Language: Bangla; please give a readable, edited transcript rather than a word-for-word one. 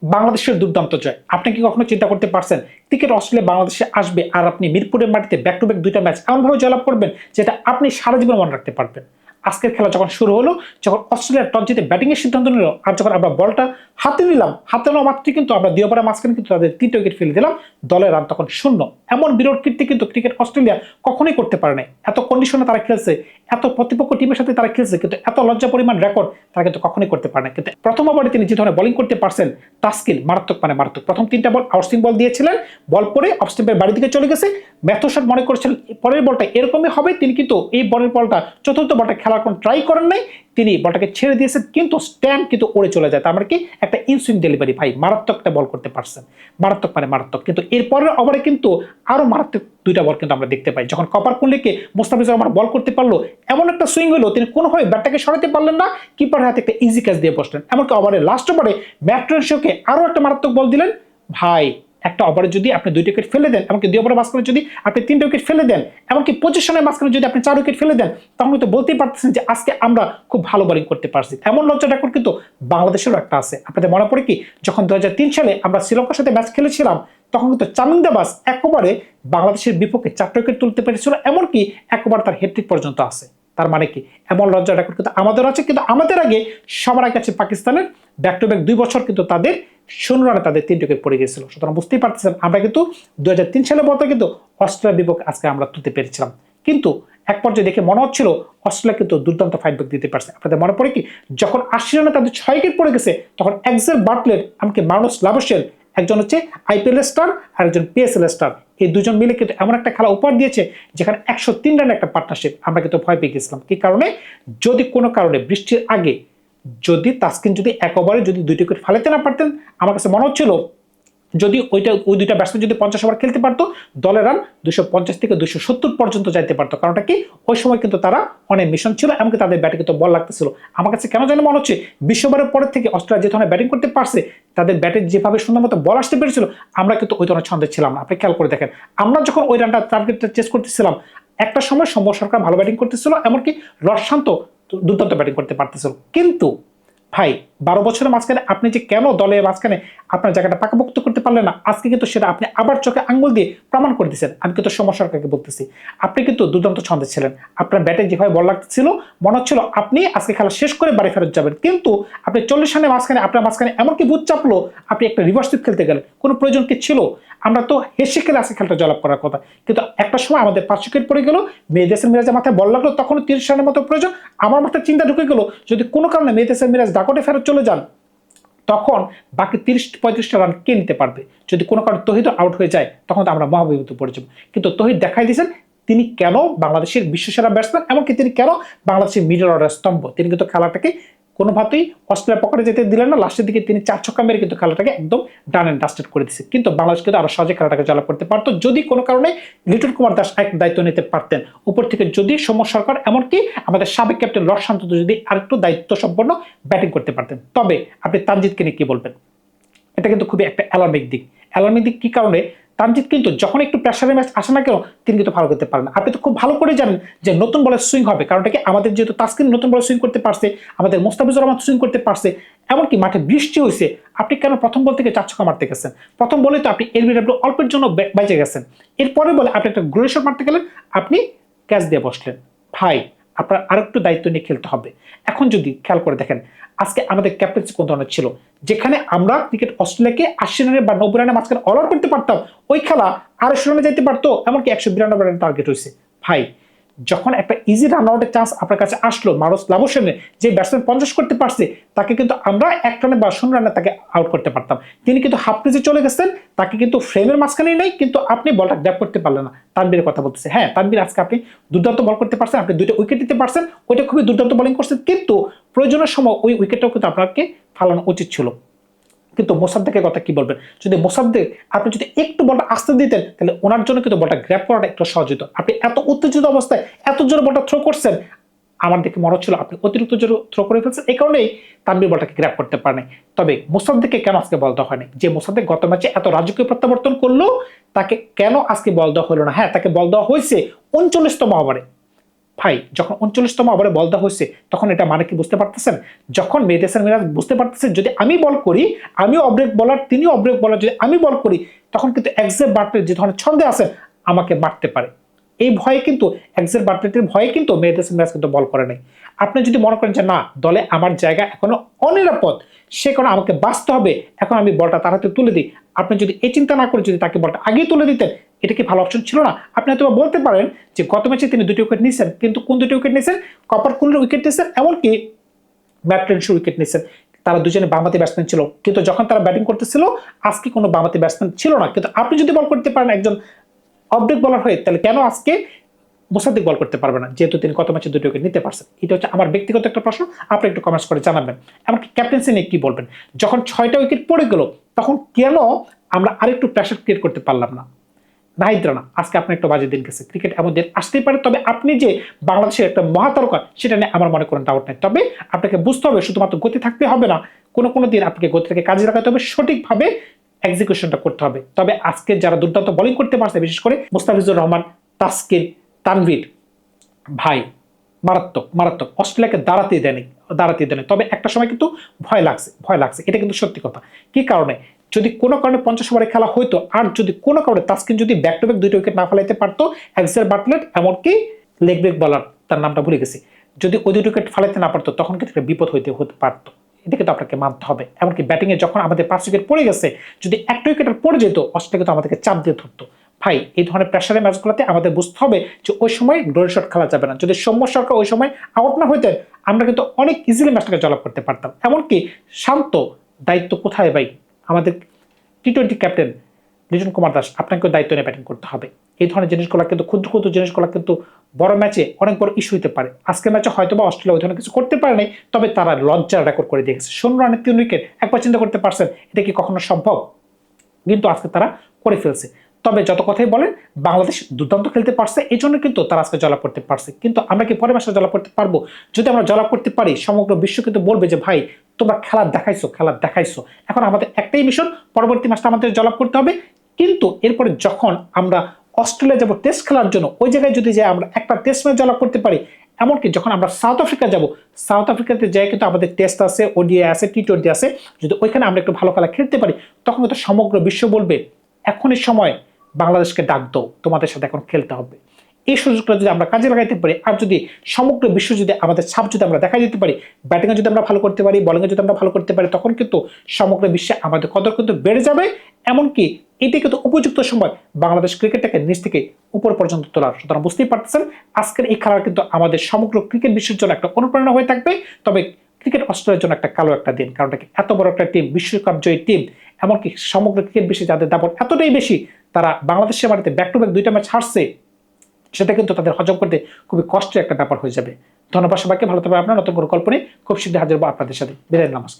বাংলাদেশের দুর্দান্ত জয়। আপনি কি কখনো চিন্তা করতে পারছেন ক্রিকেট অস্ট্রেলিয়া বাংলাদেশে আসবে আর আপনি মিরপুরের মাটিতে ব্যাক টু ব্যাক দুইটা ম্যাচ এমনভাবে জয়লাভ করবেন যেটা আপনি সারা জীবন মনে রাখতে পারবেন? আজকের খেলা যখন শুরু হলো, যখন অস্ট্রেলিয়া টস জিতে ব্যাটিং এর সিদ্ধান্ত নিল, আর যখন আমরা বলটা হাতে নিলাম, হাতে নেওয়া মাত্রই কিন্তু আমরা 2 ওভারের মাঝখানে কিন্তু তাদের 3টা উইকেট ফেলে দিলাম। দলের রান তখন শূন্য। এমন বিরল কীর্তি কিন্তু ক্রিকেট অস্ট্রেলিয়া কখনোই করতে পারে নাই। এত কন্ডিশনে তারা খেলছে, এত প্রতিপক্ষ টিমের সাথে তারা খেলছে, কিন্তু এত লজ্জা পরিমাণ রেকর্ড তারা কিন্তু কখনোই করতে পারে না। কিন্তু প্রথম ওভারে তিনি যে ধরনের বোলিং করতে পারছেন, তাস্কিন মারাত্মক মানে মারাত্মক। প্রথম 3টা বল আউটসুইং বল দিয়েছিলেন, বল পরে অফ স্টাম্পের বাড়ি দিকে চলে গেছে। ম্যাথুসার মনে করেছিলেন পরের বলটা এরকমই হবে, তিনি কিন্তু এই বলের বলটা চতুর্থ বলটা খেলার কোনো ট্রাই করেন নাই, তিনি বলটাকে ছেড়ে দিয়েছেন, কিন্তু স্ট্যাম্প কিন্তু উড়ে চলে যায়। তার মানে কি একটা ইনসুইং ডেলিভারি। ভাই মারাত্মক একটা বল করতে পারছেন, মারাত্মক মানে মারাত্মক। কিন্তু এরপরের ওভারে কিন্তু আরো মারাত্মক 2টা বল কিন্তু আমরা দেখতে পাই। যখন কপার কুন্ডলিকে মুস্তাফিজুর রহমান বল করতে পারলো, এমন একটা সুইং হলো তিনি কোনোভাবে ব্যাটটাকে সরাতে পারলেন না, কিপারের হাতে একটা ইজি ক্যাচ দিয়ে বসলেন। এমনকি ওভারের লাস্ট ওভারে ম্যাট রেনশোকে আরো একটা মারাত্মক বল দিলেন। ভাই একটা ওভারে যদি আপনি 2টা উইকেট ফেলে দেন, এমনকি 2 ওভারের মাঝখানে যদি আপনি 3টা উইকেট ফেলে দেন, এমনকি পজিশনের মাঝখানে যদি আপনি 4 উইকেট ফেলে দেন, তখন তো বলতেই পারতেছেন যে আজকে আমরা খুব ভালো বোলিং করতে পারছি। এমন লজ্জা রেকর্ড কিন্তু বাংলাদেশেরও একটা আছে। আপনাদের মনে পড়ে কি, যখন 2003 সালে আমরা শ্রীলঙ্কার সাথে ম্যাচ খেলেছিলাম, তখন কিন্তু চামিং দেবাস এক ওভারে বাংলাদেশের বিপক্ষে 4টা উইকেট তুলতে পেরেছিল, এমনকি এক ওভার তার হেট্রিক পর্যন্ত আছে। তার মানে কি এমন লজ্জা রেকর্ড কিন্তু আমাদের আছে। কিন্তু আমাদের আগে সবার আগে আছে পাকিস্তানের, ব্যাক টু ব্যাক 2 বছর কিন্তু তাদের 16 রানে তাদের 3 উইকেট পড়ে গিয়েছিল। সুতরাং বুঝতেই পারতেছেন আমরা কিন্তু 2003 সালের মতো কিন্তু অস্ট্রেলিয়ার বিপক্ষে আজকে আমরা তুলতে পেরেছিলাম। কিন্তু এক পর্যায়ে দেখে মনে হচ্ছিল অস্ট্রেলিয়া কিন্তু দুর্দান্ত ফাইট ব্যাক দিতে পারছে। আপনাদের মনে পড়ে কি, যখন 80 রানে তাদের 6 উইকেট পড়ে গেছে, তখন এক্সেল বাটলেট, এমনকি মার্নুস লাবুশেল, একজন হচ্ছে আইপিএল স্টার আর একজন পিএসএল স্টার, এই দুজন মিলে কিন্তু এমন একটা খেলা উপহার দিয়েছে যেখানে 103 রানের একটা পার্টনারশিপ। আমরা কিন্তু ভয় পেয়ে গেছিলাম। কি কারণে? যদি কোনো কারণে বৃষ্টির আগে যদি তাসকিন যদি এক ওভারে যদি 2টি উইকেট ফালাতে না পারতেন, আমার কাছে মনে হচ্ছিল যদি ওই 2টা ব্যাটসম্যান যদি 50 ওভার খেলতে পারতো, দলের রান 250 থেকে 270 পর্যন্ত যাইতে পারতো। কারণটা কি, ওই সময় কিন্তু তারা অনেক মিশন ছিল, এমনকি তাদের ব্যাটে কিন্তু বল লাগতেছিল। আমার কাছে কেন জানি মনে হচ্ছে 20 ওভারের পরের থেকে অস্ট্রেলিয়া যে ধরনের ব্যাটিং করতে পারছে, তাদের ব্যাটে যেভাবে সুন্দর মতো বল আসতে পেরেছিল, আমরা কিন্তু ওই ধরনের ছন্দে ছিলাম না। আপনি খেয়াল করে দেখেন, আমরা যখন ওই রানটা টার্গেটটা চেস করতেছিলাম, একটা সময় সৌম্য সরকার ভালো ব্যাটিং করতেছিল, এমনকি রশান্ত দুর্দান্ত ব্যাটিং করতে পারতেছিল। কিন্তু ভাই 12 বছরের মাঝখানে আপনি যে কেন দলের মাঝখানে আপনার জায়গাটা পাকাপোক্ত করতে পারলেন না, আজকে কিন্তু সেটা আপনি আবার চোখে আঙ্গুল দিয়ে প্রমাণ করে দিচ্ছেন। আমি কিন্তু সৌম্য সরকারকে বলতেছি, আপনি কিন্তু দুর্দান্ত ছন্দে ছিলেন। আপনার ব্যাটে যেভাবে বল লাগতেছিল, মনে হচ্ছিল আপনি আজকে খেলা শেষ করে বাড়ি ফেরত যাবেন। কিন্তু আপনি 40 রানের মাঝখানে আপনার মাঝখানে এমনকি বুথ চাপলো, আপনি একটা রিভার্স সুইপ খেলতে গেলেন। কোনো প্রয়োজন কি ছিল? আমরা তো হেসে খেলে আজকে খেলাটা জয়লাভ করার কথা। কিন্তু একটা সময় আমাদের 5 উইকেট পড়ে গেল, মেহেদী হাসান মিরাজের মাথায় বল লাগলো, তখন 30 রানের মতো প্রয়োজন। আমার মাথায় চিন্তা ঢুকে গেল, যদি কোনো কারণে মেহেদী হাসান মিরাজ ডাকটে ফেরত চলে যান, তখন বাকি 30-35টা রান কে নিতে পারবে? যদি কোনো কারণে তহিদ আউট হয়ে যায়, তখন তো আমরা মহাবিপদে পড়ে যাব। কিন্তু তহিদ দেখাই দিয়েছেন তিনি কেন বাংলাদেশের বিশ্বসেরা ব্যাটসম্যান, এমনকি তিনি কেন বাংলাদেশের মিডল অর্ডার স্তম্ভ। তিনি কিন্তু খেলাটাকে কোনোভাবেই অস্ট্রেলিয়া পকেটে যেতে দিলেন না। লাস্টের দিকে তিনি 4 ছক্কা মেরে কিন্তু খেলাটাকে একদম ডান এন্ড ডাস্টেড করে দিচ্ছে। কিন্তু বাংলাদেশ কিন্তু আরো সহজে খেলাটাকে জয়লাভ করতে পারতো, যদি কোনো কারণে লিটন কুমার দাস এক দায়িত্ব নিতে পারতেন। উপর থেকে যদি সৌম্য সরকার, এমনকি আমাদের সাবেক ক্যাপ্টেন রশান্ত যদি আরেকটু দায়িত্ব সম্পন্ন ব্যাটিং করতে পারতেন। তবে আপনি তানজিদকে নিয়ে কি বলবেন? এটা কিন্তু খুবই একটা অ্যালার্মিক দিক। অ্যালার্মিক দিক কি কারণে? তানজিদ কিন্তু যখন একটু প্রেসারের ম্যাচ আসে না কেন, তিনি কিন্তু ভালো করতে পারেন। আপনি তো খুব ভালো করে জানেন যে নতুন বলে সুইং হবে। কারণটা কি, আমাদের যেহেতু তাসকিন নতুন বলে সুইং করতে পারছে, আমাদের মুস্তাফিজুর রহমান সুইং করতে পারছে, এমনকি মাঠে বৃষ্টি হয়েছে, আপনি কেন প্রথম বল থেকে 4 ছক্কা মারতে গেছেন? প্রথম বলে তো আপনি এলবিডব্লিউ অল্পের জন্য বেঁচে গেছেন। এরপরে বলে আপনি একটা গ্লোরি শট মারতে গেলেন, আপনি ক্যাচ দিয়ে বসলেন। ভাই আপনার আরেকটু দায়িত্ব নিয়ে খেলতে হবে। এখন যদি খেয়াল করে দেখেন, আজকে আমাদের ক্যাপ্টেন্সি কোন ধরনের ছিল, যেখানে আমরা ক্রিকেট অস্ট্রেলিয়াকে 80 রানের বা 90 রানের মাঝখানে অল আউট করতে পারতাম, ওই খেলা 250 রানে যেতে পারতো, এমনকি 192 রানের টার্গেট হয়েছে। ভাই যখন একটা ইজি রান আউটের চান্স আপনার কাছে আসলো, মার্নুস লাবুশেনের যে ব্যাটসম্যান 50 করতে পারছে, তাকে কিন্তু আমরা 1 রানে বা 0 রানে তাকে আউট করতে পারতাম। তিনি কিন্তু হাফ ক্রিজে চলে গেছেন, তাকে কিন্তু ফ্রেমের মাঝখানেই নেই, কিন্তু আপনি বলটা গ্র্যাব করতে পারলেন না। তানবীরের কথা বলতেছে, হ্যাঁ তানবীর আজকে আপনি দুর্দান্ত বল করতে পারছেন, আপনি 2টা উইকেট দিতে পারছেন, ওইটা খুবই দুর্দান্ত বোলিং করছেন, কিন্তু প্রয়োজনের সময় ওই উইকেটটাও কিন্তু আপনাকে ফালানো উচিত ছিল। কিন্তু মোসাদ্দেকের কথা কি বলবেন? যদি মোসাদ্দেক আপনি যদি একটু বলটা আসতে দিতেন, তাহলে ওনার জন্য কিন্তু বলটা গ্র্যাব করাটা একটু সহজ হতো। আপনি এত উত্তেজিত অবস্থায় এত জোরে বলটা থ্রো করছেন, আমার দেখে মনে হচ্ছিল আপনি অতিরিক্ত জোরে থ্রো করে ফেলছেন, এই কারণেই তানভীর বলটাকে গ্র্যাব করতে পারেনি। তবে মোসাদ্দেককে কেন আজকে বল দেওয়া হয়নি? যে মোসাদ্দেক গত ম্যাচে এত রাজকীয় প্রত্যাবর্তন করলো, তাকে কেন আজকে বল দেওয়া হলো না? হ্যাঁ তাকে বল দেওয়া হয়েছে 39তম ওভারে, ভাই যখন 39তম ওভারে বল দেওয়া হয়েছে তখন এটা মানে কি বুঝতে পারতেছেন? যখন মেহেদী হাসান মিরাজ বুঝতে পারতেছেন যদি আমি বল করি, আমিও অফ ব্রেক বলার, তিনিও অফ ব্রেক বলার, যদি আমি বল করি তখন কিন্তু এক্সে বার্টলেট যে ধরনের ছন্দে আছেন আমাকে মারতে পারে। এই ভয়ে কিন্তু এক্সের বার্টলেটের ভয়ে কিন্তু মেহেদী হাসান মিরাজ কিন্তু বল করে নাই। আপনি যদি মনে করেন যে না, দলে আমার জায়গা এখনো অনিরাপদ, সে কারণে আমাকে বাঁচতে হবে, এখন আমি বলটা তার হাতে তুলে দিই, আপনি যদি এই চিন্তা না করে যদি তাকে বলটা আগেই তুলে দিতেন, এটা কি ভালো অপশন ছিল না? আপনি হয়তো বলতে পারেন যে গত ম্যাচে তিনি 2টি উইকেট নিয়েছেন, কিন্তু কোন 2টি উইকেট নিয়েছেন? কপার কুলের উইকেট নিয়েছেন, এমনকি ম্যাট টেনসের উইকেট নিয়েছেন। তারা দুজনে বামহাতি ব্যাটসম্যান ছিল, কিন্তু যখন তারা ব্যাটিং করতেছিল আজকে কোনো বামহাতি ব্যাটসম্যান ছিল না। কিন্তু আপনি যদি বল করতে পারেন একজন অফ ব্রেক বলার হয়ে, তাহলে কেন আজকে মোসাদ্দেক বল করতে পারবে না, যেহেতু তিনি গত ম্যাচে 2টি উইকেট নিতে পারছেন? এটা হচ্ছে আমার ব্যক্তিগত একটা প্রশ্ন, আপনি একটু কমেন্টস করে জানাবেন। এমনকি ক্যাপ্টেন্সি নিয়ে কি বলবেন? যখন 6টা উইকেট পড়ে গেল তখন কেন আমরা আরেকটু প্রেশার ক্রিয়েট করতে পারলাম না? নাহিদ রানা আজকে আপনার একটা বাজে দিন গেছে, ক্রিকেট এমন দিন আসতেই পারে, তবে আপনি যে বাংলাদেশের একটা মহাতারকা সেটা নিয়ে আমার মনে করেন ডাউট নেই। তবে আপনাকে বুঝতে হবে শুধুমাত্র গতি থাকতে হবে না, কোনো কোনো দিন আপনাকে গতিটাকে কাজে লাগাতে হবে, সঠিকভাবে এক্সিকিউশনটা করতে হবে। তবে আজকে যারা দুর্দান্ত বোলিং করতে পারছে, বিশেষ করে মুস্তাফিজুর রহমান, তাসকিন, তানভীর, ভাই মারাত্মক মারাত্মক, অস্ট্রেলিয়াকে দাঁড়াতেই দেয়নি। তবে একটা সময় কিন্তু ভয় লাগছে, এটা কিন্তু সত্যি কথা। কি কারণে? যদি কোনো কারণে 50 ওভারে খেলা হইতো, আর যদি কোনো কারণে তাসকিন যদি ব্যাক টু ব্যাক 2টি উইকেট না ফেলাইতে পারতো, এক্সের বাটলেট এমনকি লেগ ব্রেক বলার, তার নামটা ভুলে গেছি, যদি ওই 2টি উইকেট ফেলাইতে না পারতো তখন কিন্তু একটা বিপদ হতে পারতো। এটা কিন্তু আপনাকে মানতে হবে। এমনকি ব্যাটিংয়ে যখন আমাদের 5 উইকেট পড়ে গেছে, যদি একটা উইকেট পড়ে যেত, অস্ট্রেলিয়া কিন্তু আমাদেরকে চাপ দিয়ে ধরতো। ভাই এই ধরনের প্রেশারের ম্যাচগুলোতে আমাদের বুঝতে হবে যে ওই সময় গ্লোরি শট খেলা যাবে না। যদি সৌম্য সরকার ওই সময় আউট না হইতেন, আমরা কিন্তু অনেক ইজিলি ম্যাচটাকে জয়লাভ করতে পারতাম। এমনকি শান্ত, দায়িত্ব কোথায় ভাই? আমাদের টি-20 ক্যাপ্টেন লিটন কুমার দাস, আপনাকেও দায়িত্ব নিয়ে ব্যাটিং করতে হবে। এই ধরনের জিনিসগুলো কিন্তু ক্ষুদ্র ক্ষুদ্র জিনিসগুলো কিন্তু বড় ম্যাচে অনেক বড় ইস্যু হতে পারে। আজকের ম্যাচে হয়তো বা অস্ট্রেলিয়া ওই ধরনের কিছু করতে পারে নাই, তবে তারা লজ্জার রেকর্ড করে দিয়ে গেছে। 16 রানে 3 উইকেট, একবার চিন্তা করতে পারছেন এটা কি কখনো সম্ভব? কিন্তু আজকে তারা করে ফেলছে। তবে যত কথাই বলেন, বাংলাদেশ দুর্দান্ত খেলতে পারছে, এই জন্য কিন্তু তারা আজকে জয়লাভ করতে পারছে। কিন্তু আমরা কি পরের ম্যাচে জয়লাভ করতে পারবো? যদি আমরা জয়লাভ করতে পারি, সমগ্র বিশ্ব কিন্তু বলবে যে ভাই তোমরা খেলা দেখাইছো। এখন আমাদের একটাই মিশন, পরবর্তী ম্যাচটা আমাদের জয়লাভ করতে হবে। কিন্তু এরপরে যখন আমরা অস্ট্রেলিয়া যাব টেস্ট খেলার জন্য, ওই জায়গায় যদি যাই আমরা একটা টেস্ট ম্যাচ জয়লাভ করতে পারি, এমনকি যখন আমরা সাউথ আফ্রিকা যাব, সাউথ আফ্রিকাতে যাই কিন্তু আমাদের টেস্ট আছে, ওডিআই আছে, টি-20 আছে, যদি ওইখানে আমরা একটু ভালো খেলা খেলতে পারি, তখন কিন্তু সমগ্র বিশ্ব বলবে এখনই সময়, বাংলাদেশকে ডাক দাও, তোমাদের সাথে এখন খেলতে হবে। এই সুযোগটা যদি আমরা কাজে লাগাইতে পারি, আর যদি সমগ্র বিশ্ব যদি আমাদের ছাপ যদি আমরা দেখা দিতে পারি, ব্যাটিংয়ে যদি আমরা ভালো করতে পারি, বোলিংয়ে যদি আমরা ভালো করতে পারি, তখন কিন্তু সমগ্র বিশ্বে আমাদের কদর কিন্তু বেড়ে যাবে। এমনকি এটি কিন্তু উপযুক্ত সময় বাংলাদেশ ক্রিকেটটাকে নিচ থেকে উপর পর্যন্ত তোলার। সুতরাং বুঝতেই পারতেছেন আজকের এই খেলা কিন্তু আমাদের সমগ্র ক্রিকেট বিশ্বের জন্য একটা অনুপ্রেরণা হয়ে থাকবে। তবে ক্রিকেট অস্ট্রেলিয়ার জন্য একটা কালো একটা দিন, কারণ এত বড় একটা টিম, বিশ্বকাপ জয়ী টিম, এমনকি সমগ্র ক্রিকেট বিশ্বে যাদের দাপট এতটাই বেশি, তারা বাংলাদেশের বাড়িতে ব্যাক টু ব্যাক 2টা ম্যাচ হারছে, সেটা কিন্তু তাদের হজম করতে খুবই কষ্টের একটা ব্যাপার হয়ে যাবে। ধন্যবাদ সবাইকে, ভালো থাকবে আপনার। নতুন কোনো গল্প নিয়ে খুব শীঘ্রই হাজির হবো আপনাদের সাথে। বিদায়, নমস্কার।